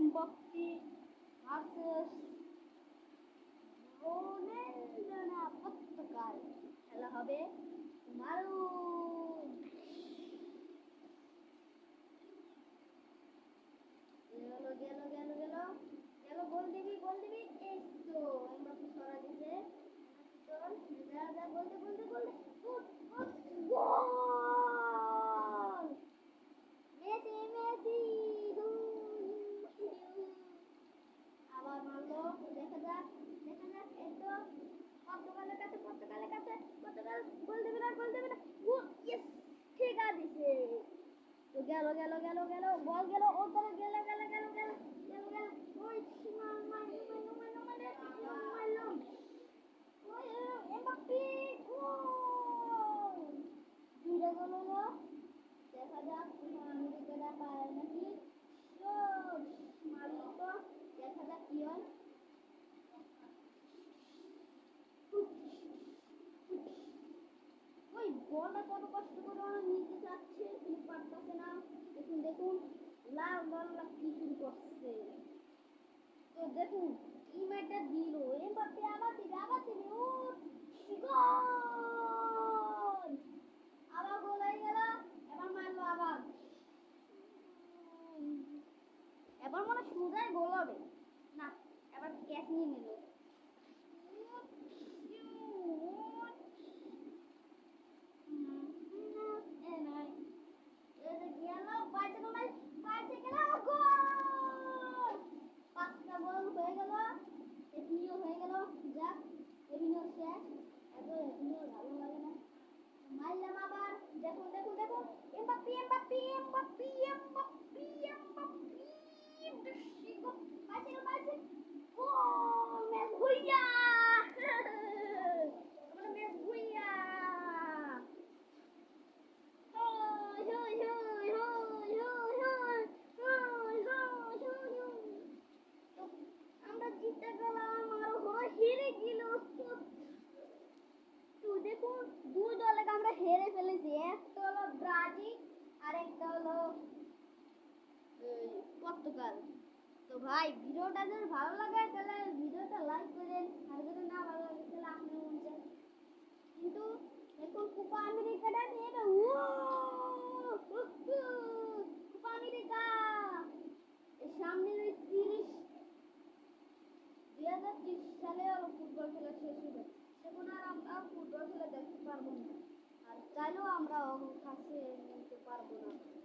Mbappe versus Ronaldo Portugal খেলা হবে মারুন গেল গেল গেল গেল গেল গোল দিবি এই তো এমবাপ্পে ছড়া দিছে চল যা যা গোল দে গোল দে গোল দে গোল মেসি মেসি আবার মারলো দেখা যাক এই তো পর্তুগালের কাছে পর্তুগাল গোল দেবে না গোল ইয়েস ঠিক আছে দিছে তো গেল গেল গেল গেল বল গেল ও ধরে গেল গেল গেল গেল গেল গেল ওই মারলো ওই এমবাপ্পে গোল দুইটা গোল হলো দেখা যাক আমেরিকাটা পায় নাকি মারলো তো দেখা যাক কি হয় ওই বলটা কত কষ্ট করে নিতে চাচ্ছে কিন্তু পারতেছে না দেখুন লাল লাল কি শুরু করছে তো দেখুন কি ম্যাচটা দিল এমবাপ্পে আবার দিবে ও গোল আবার গোল হয়ে গেল এবার মারলো আবার এবার মনে সোজাই গোল হবে না এবার ক্যাচ নিয়ে নিল পাঁচটা গোল হয়ে গেল এমনিও হয়ে গেল যাক এমনিও শেষ এত এমনিও ভালো লাগে না মারলাম আবার দেখুন দেখুন দেখুন Mbappe Mbappe Mbappe Mbappe Mbappe পাইছে ও ম্যাচ ভুইয়া আমরা ম্যাচ ভুইয়া আমরা জিতে গেলাম আর ওরা হেরে গেল তো দেখুন দুই দলে আমরা হেরে ফেলেছি একটা হলো ব্রাজিল আর একটা হলো পর্তুগাল তো ভাই ভিডিওটা যদি ভালো লাগে তাহলে ভিডিওটা লাইক করেন আর যদি না ভালো লাগে তাহলে আপনি বলছেন কিন্তু দেখুন কোপা আমেরিকাটা নেবে কোপা আমেরিকা এর সামনে 2030 সালে ফুটবল খেলা শেষ হবে তখন আর আমরা ফুটবল খেলা দেখতে পারবো না আর চাইলেও আমরা কাছে নিতে পারবো না